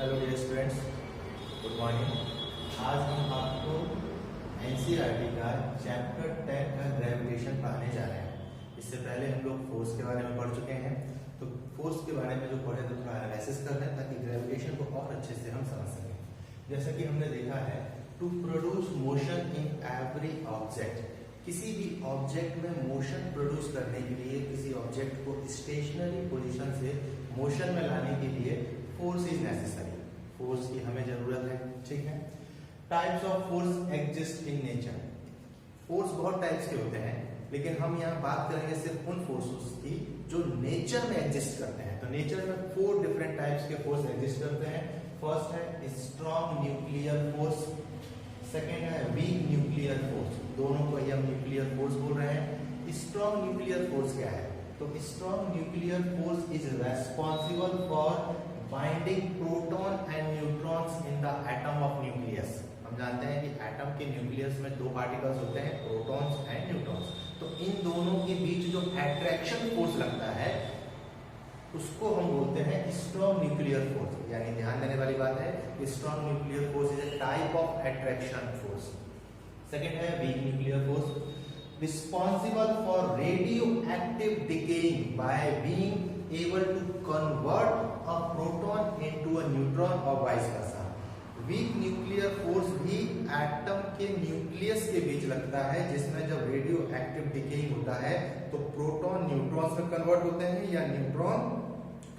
Hello dear students, good morning. आज हम आपको एनसीईआरटी का चैप्टर 10 का ग्रेविटेशन पढ़ाने जा रहे हैं। इससे पहले हम लोग फोर्स के बारे में पढ़ चुके हैं, तो फोर्स के बारे में जो पढ़े तो थोड़ा एनालिसिस कर लें ताकि ग्रेविटेशन को और अच्छे से हम समझ सकें। जैसा कि हमने देखा है, to produce motion in every object, किसी भी ऑब्जेक्ट में मोशन प्रोड्यूस करने के लिए, किसी ऑब्जेक्ट को स्टेशनरी पोजीशन से मोशन में लाने के लिए फोर्स इज नेसेसरी। फोर्स की हमें जरूरत है, ठीक है। Types of force exist in nature. Force बहुत टाइप्स के होते हैं, लेकिन हम यहाँ बात करेंगे सिर्फ उन फोर्सेस की जो नेचर में एग्जिस्ट करते हैं। तो नेचर में 4 डिफरेंट टाइप्स के फोर्स एग्जिस्ट करते हैं। फर्स्ट है स्ट्रॉन्ग न्यूक्लियर फोर्स, सेकेंड है वीक न्यूक्लियर फोर्स। दोनों को ही हम न्यूक्लियर फोर्स बोल रहे हैं। स्ट्रॉन्ग न्यूक्लियर फोर्स क्या है? तो strong nuclear force is responsible for binding proton and neutrons in the atom of nucleus. हम जानते हैं कि एटम के न्यूक्लियस में 2 पार्टिकल्स होते हैं, प्रोटॉन्स एंड न्यूट्रॉन्स। तो इन दोनों के बीच जो अट्रैक्शन फोर्स लगता है उसको हम बोलते हैं स्ट्रॉन्ग न्यूक्लियर फोर्स। यानी ध्यान देने वाली बात है कि strong nuclear force is a type of attraction force. Second है weak nuclear force, responsible for radioactive decaying by being able to convert a proton into a neutron or vice versa। Week nuclear force भी atom के nucleus के बीच लगता है, जिसमें जब radio active decaying होता है तो प्रोटॉन न्यूट्रॉन्स में कन्वर्ट होते हैं या न्यूट्रॉन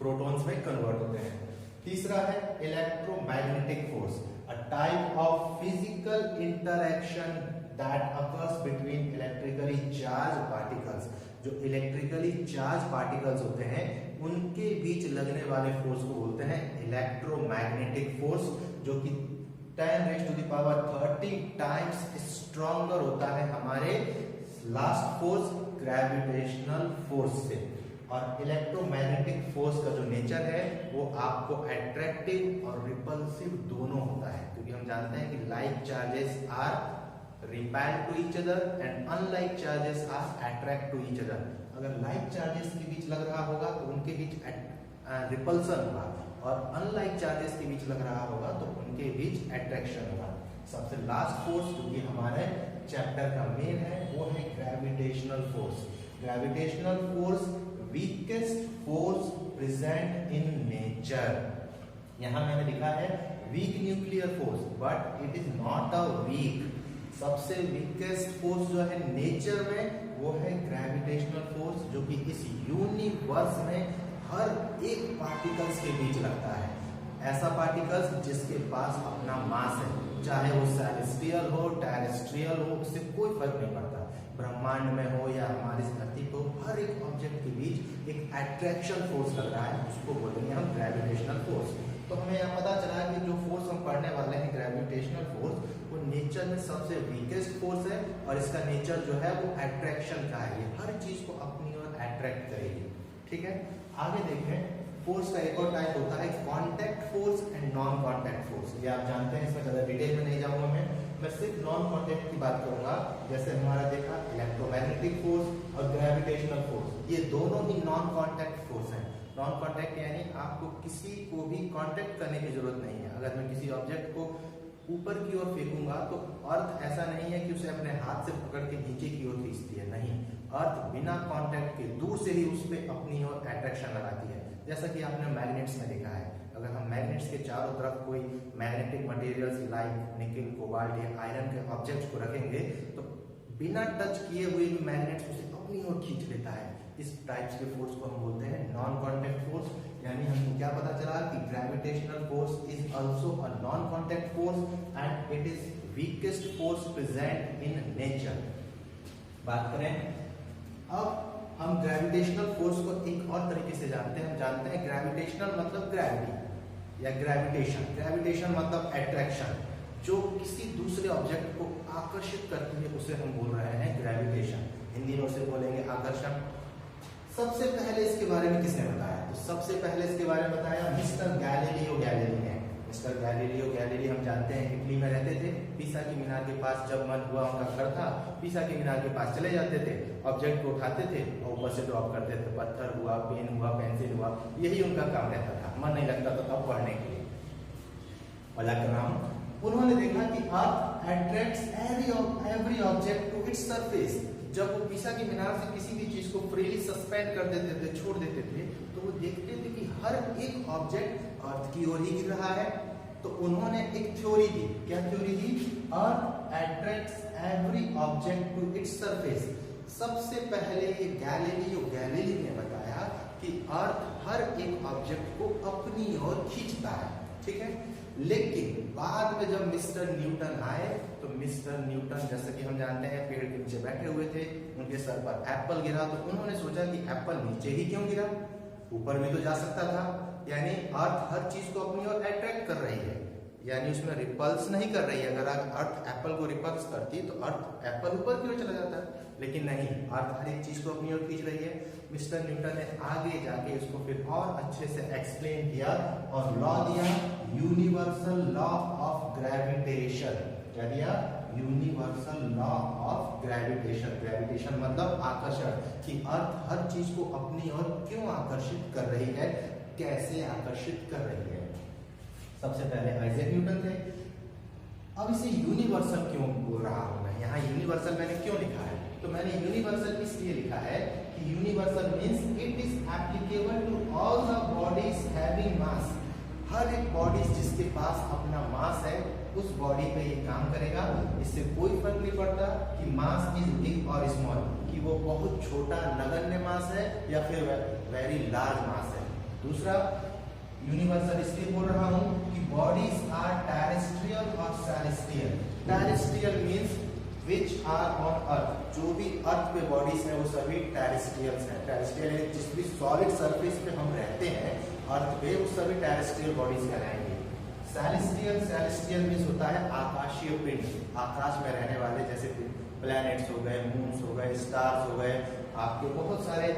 प्रोटॉन्स में कन्वर्ट होते हैं। तीसरा है electromagnetic force, a type of physical interaction that occurs between electrically charged particles। जो इलेक्ट्रिकली चार्ज पार्टिकल्स होते हैं उनके बीच लगने वाले फोर्स को बोलते हैं इलेक्ट्रोमैग्नेटिक फोर्स, जो कि 10⁻30 टाइम्स स्ट्रॉन्गर होता है हमारे लास्ट फोर्स ग्रेविटेशनल फोर्स से। और इलेक्ट्रोमैग्नेटिक फोर्स का जो नेचर है वो आपको अट्रैक्टिव और रिपल्सिव दोनों होता है, क्योंकि हम जानते हैं कि like charges are repel to each other and unlike charges are attract to each other। अगर like charges के बीच लग रहा होगा तो उनके बीच रिपल्सन होगा, और unlike charges के बीच लग रहा होगा तो उनके बीच अट्रैक्शन होगा। सबसे लास्ट फोर्स जो कि हमारे चैप्टर का मेन है वो है gravitational force. Gravitational force weakest force present in nature. यहां मैंने लिखा है weak nuclear force, but it is not a weak. सबसे वीकेस्ट फोर्स जो है नेचर में वो है ग्रेविटेशनल फोर्स, जो कि इस यूनिवर्स में हर एक पार्टिकल्स के बीच लगता है। ऐसा पार्टिकल्स जिसके पास अपना मास है, चाहे वो सेलेस्टियल हो टेरेस्ट्रियल हो, उससे कोई फर्क नहीं पड़ता। ब्रह्मांड में हो या हमारी धरती को, हर एक ऑब्जेक्ट के बीच एक अट्रैक्शन फोर्स लग रहा है, उसको बोलेंगे हम ग्रेविटेशनल फोर्स। तो हमें यहाँ पता चला कि जो फोर्स हम पढ़ने वाले हैं ग्रेविटेशनल फोर्स, वो नेचर में सबसे वीकेस्ट फोर्स है, और इसका नेचर जो है वो अट्रैक्शन का है। ये हर चीज को अपनी ओर अट्रैक्ट करेगी, ठीक है। आगे देखें, फोर्स का एक और टाइप होता है contact force and non contact force. ये आप जानते हैं, इसमें ज्यादा डिटेल में नहीं जाऊंगा मैं सिर्फ नॉन कांटेक्ट की बात करूंगा। जैसे हमारा देखा इलेक्ट्रोमैग्नेटिक फोर्स और ग्रेविटेशनल फोर्स, ये दोनों ही नॉन कांटेक्ट फोर्स हैं। नॉन कांटेक्ट यानी आपको किसी को भी कांटेक्ट करने की जरूरत नहीं है। अगर मैं किसी ऑब्जेक्ट को ऊपर की ओर फेंकूंगा तो अर्थ ऐसा नहीं है कि उसे अपने हाथ से पकड़ के नीचे की ओर खींचती है, नहीं। अर्थ बिना कांटेक्ट के दूर से ही उस पर अपनी ओर अट्रैक्शन लगाती है। जैसा कि आपने मैग्नेट्स में देखा है, अगर हम मैग्नेट्स के चारों तरफ कोई magnetic materials like nickel, cobalt या आयरन के ऑब्जेक्ट्स को रखेंगे तो बिना टच किए हुए भी मैग्नेट्स उसे अपनी ओर खींच लेता है। इस टाइप्स के फोर्स को हम बोलते हैं नॉन कांटेक्ट फोर्स। यानी हमको क्या पता चला कि gravitational force is also a non contact force and it is weakest force present in nature. बात करें अब हम ग्रेविटेशनल फोर्स को एक और तरीके से जानते हैं। हम जानते हैं ग्रेविटेशनल मतलब ग्रेविटी या ग्रेविटेशन। ग्रेविटेशन मतलब अट्रैक्शन, जो किसी दूसरे ऑब्जेक्ट को आकर्षित करती है उसे हम बोल रहे हैं ग्रेविटेशन। हिंदी में उसे बोलेंगे आकर्षण। सबसे पहले इसके बारे में किसने बताया? तो सबसे पहले इसके बारे में बताया मिस्टर गैलीलियो गैलीली ने। मिस्टर गैलीलियो गैलीली हम जानते हैं इटली में रहते थे। पीसा की मीनार के पास जब मन हुआ उनका घर था, पीसा की मीनार के पास चले जाते थे, ऑब्जेक्ट को उठाते थे और ऊपर से ड्रॉप करते थे। पत्थर हुआ, पेन हुआ, पेंसिल हुआ, यही उनका काम रहता था। मन नहीं लगता था तब पढ़ने के लिए। पराक्रम, उन्होंने देखा कि earth attracts every object to its surface. जब वो पीसा की मीनार से किसी भी चीज को फ्रीली सस्पेंड कर देते थे, छोड़ देते थे, तो वो देखते थे कि हर एक ऑब्जेक्ट अर्थ की ओर ही गिर रहा है। तो उन्होंने एक थ्योरी दी। क्या थ्योरी दी? Earth attracts every object to its surface. सबसे पहले ये गैलीली ने बताया कि अर्थ हर एक ऑब्जेक्ट को अपनी ओर खींचता है, ठीक है। लेकिन बाद में जब मिस्टर न्यूटन आए, तो मिस्टर न्यूटन, जैसे कि हम जानते हैं, पेड़ के नीचे बैठे हुए थे, उनके सर पर एप्पल गिरा, तो उन्होंने सोचा कि एप्पल नीचे ही क्यों गिरा, ऊपर भी तो जा सकता था। यानी अर्थ हर चीज को अपनी ओर अट्रैक्ट कर रही है, यानी उसमें रिपल्स नहीं कर रही है। अगर अर्थ एप्पल को रिपल्स करती तो अर्थ एप्पल ऊपर की ओर चला जाता, लेकिन नहीं, अर्थ हर एक चीज को अपनी ओर खींच रही है। मिस्टर न्यूटन ने आगे जाके इसको फिर और अच्छे से एक्सप्लेन किया और लॉ दिया, यूनिवर्सल लॉ ऑफ ग्रेविटेशन। क्या दिया? Universal law of gravitation. Gravitation मतलब आकर्षण, कि अर्थ हर चीज को अपनी ओर क्यों आकर्षित कर रही है, कैसे आकर्षित कर रही है। सबसे पहले आइजैक न्यूटन थे। अब इसे यूनिवर्सल क्यों बोल रहा हूं मैं, यहाँ यूनिवर्सल मैंने क्यों लिखा है? तो मैंने यूनिवर्सल इसलिए लिखा है कि universal means it is applicable to all the bodies having mass. हर एक बॉडी जिसके पास अपना मास है, उस बॉडी पे ये काम करेगा। इससे कोई फर्क नहीं पड़ता कि मास इज बिग और स्मॉल, कि वो बहुत छोटा नगण्य मास है या फिर वेरी लार्ज मास है। दूसरा, यूनिवर्सल इसलिए बोल रहा हूं कि बॉडीज आर टेरेस्ट्रियल और celestial. Terrestrial means which are on earth. जो भी अर्थ पे बॉडीज है वो सभी टेरेस्ट्रियल्स हैं। टेरेस्ट्रियल है जिस भी सॉलिड सरफेस पे हम रहते हैं अर्थ पे, वो सभी टेरेस्ट्रियल बॉडीज कहलाएंगे। सेलेस्टियल मींस होता है आकाशीय पिंड, आकाश में रहने वाले, जैसे प्लैनेट्स हो गए, मून्स हो गए, स्टार्स हो गए, आपके बहुत सारे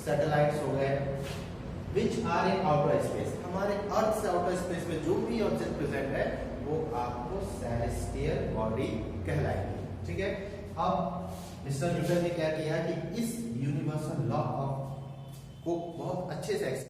सैटेलाइट्स हो गए, which are in outer space. हमारे अर्थ से आउटर स्पेस में जो भी ऑब्जेक्ट प्रेजेंट है वो आपको सेलेस्टियल बॉडी कहलाएगी, ठीक है। अब मिस्टर न्यूटन ने क्या किया कि इस यूनिवर्सल लॉ ऑफ को बहुत अच्छे से